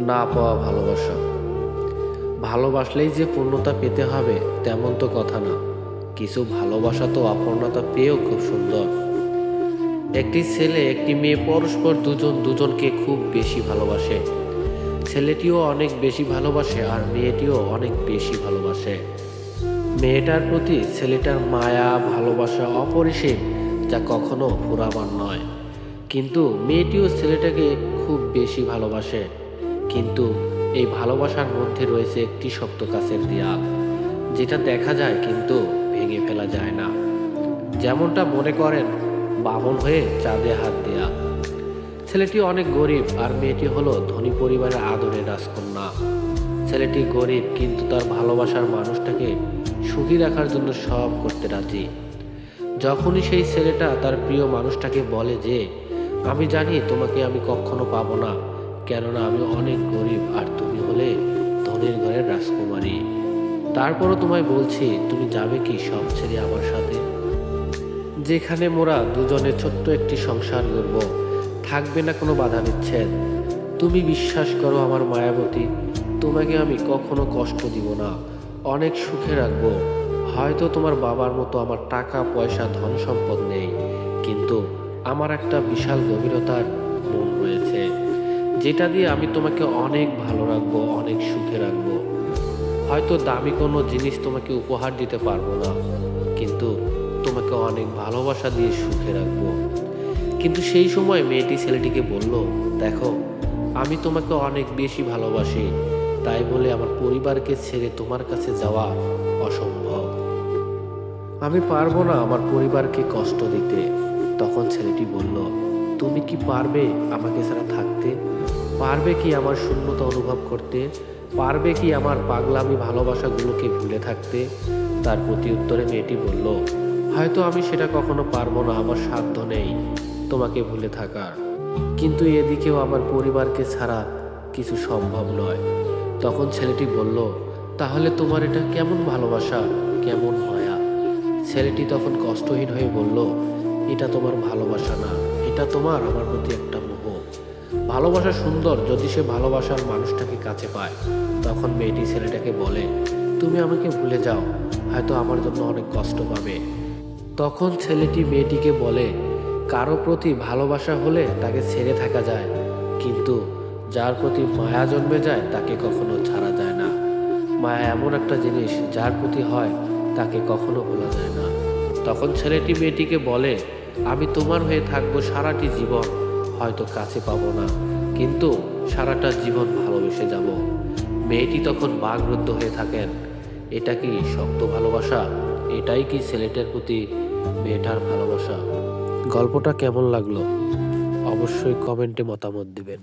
না পাওয়া ভালোবাসা। ভালোবাসলেই যে পূর্ণতা পেতে হবে তেমন তো কথা না। কিছু ভালোবাসা তো অপূর্ণতা পেয়েও খুব সুন্দর। একটি ছেলে একটি মেয়ে পরস্পর দুজন দুজনকে খুব বেশি ভালোবাসে। ছেলেটিও অনেক বেশি ভালোবাসে আর মেয়েটিও অনেক বেশি ভালোবাসে। মেয়েটার প্রতি ছেলেটার মায়া ভালোবাসা অপরিসীম, যা কখনো ফুরাবার নয়। কিন্তু মেয়েটিও ছেলেটাকে খুব বেশি ভালোবাসে। কিন্তু এই ভালোবাসার মধ্যে রয়েছে একটি শক্ত কাছের দেয়াল, যেটা দেখা যায় কিন্তু ভেঙে ফেলা যায় না। যেমনটা মনে করেন বামন হয়ে চাঁদে হাত দেয়া। ছেলেটি অনেক গরিব আর মেয়েটি হলো ধনী পরিবারের আদরের রাজকন্যা। ছেলেটি গরিব কিন্তু তার ভালোবাসার মানুষটাকে সুখী রাখার জন্য সব করতে রাজি। যখনই সেই ছেলেটা তার প্রিয় মানুষটাকে বলে যে আমি জানি তোমাকে আমি কখনো পাবো না, কেননা আমি অনেক গরিব আর তুমি হলে ধনীর ঘরের রাজকুমারী, তারপরও তোমায় বলছি তুমি যাবে কি সব ছেড়ে আমার সাথে, যেখানে মোরা দুজনে ছোট্ট একটি সংসার গড়ব, থাকবে না কোনো বাধা বিচ্ছেদ। তুমি বিশ্বাস করো আমার মায়াবতী, তোমাকে আমি কখনো কষ্ট দিব না, অনেক সুখে রাখবো। হয়তো তোমার বাবার মতো আমার টাকা পয়সা ধন সম্পদ নেই, কিন্তু আমার একটা বিশাল গভীরতার মন রয়েছে, যেটা দিয়ে আমি তোমাকে অনেক ভালো রাখবো, অনেক সুখে রাখবো। হয়তো দামি কোনো জিনিস তোমাকে উপহার দিতে পারবো না, কিন্তু তোমাকে অনেক ভালোবাসা দিয়ে সুখে রাখবো। কিন্তু সেই সময় মেয়েটি ছেলেটিকে বলল, দেখো আমি তোমাকে অনেক বেশি ভালোবাসি, তাই বলে আমার পরিবারকে ছেড়ে তোমার কাছে যাওয়া অসম্ভব। আমি পারবো না আমার পরিবারকে কষ্ট দিতে। তখন ছেলেটি বলল, তুমি কি পারবে আমাকে ছাড়া থাকতে? পারবে কি আমার শূন্যতা অনুভব করতে? পারবে কি আমার পাগলামি ভালোবাসাগুলোকে ভুলে থাকতে? তার প্রতি উত্তরে মেয়েটি বলল, হয়তো আমি সেটা কখনো পারবো না, আমার সাধ্য নেই তোমাকে ভুলে থাকার। কিন্তু এদিকেও আমার পরিবারকে ছাড়া কিছু সম্ভব নয়। তখন ছেলেটি বলল, তাহলে তোমার এটা কেমন ভালোবাসা, কেমন মায়া? ছেলেটি তখন কষ্টহীন হয়ে বলল, এটা তোমার ভালোবাসা না, এটা তোমার আমার প্রতি একটা মোহ। ভালোবাসা সুন্দর যদি সে ভালোবাসার মানুষটাকে কাছে পায়। তখন মেয়েটি ছেলেটাকে বলে, তুমি আমাকে ভুলে যাও, হয়তো আমার জন্য অনেক কষ্ট পাবে। তখন ছেলেটি মেয়েটিকে বলে, কারো প্রতি ভালোবাসা হলে তাকে ছেড়ে থাকা যায়, কিন্তু যার প্রতি মায়া জন্মে যায় তাকে কখনো ছাড়া যায় না। মায়া এমন একটা জিনিস যার প্রতি হয় তাকে কখনো ভোলা যায় না। তখন ছেলেটি মেয়েটিকে বলে, আমি তোমার হয়ে থাকবো সারাটি জীবন, হয়তো কাছে পাবো না, কিন্তু সারাটা জীবন ভালোবেসে যাব। মেয়েটি তখন বাকরুদ্ধ হয়ে থাকেন। এটা কি শক্ত ভালোবাসা? এটাই কি ছেলেটার প্রতি মেয়েটার ভালোবাসা? গল্পটা কেমন লাগলো অবশ্যই কমেন্টে মতামত দিবেন।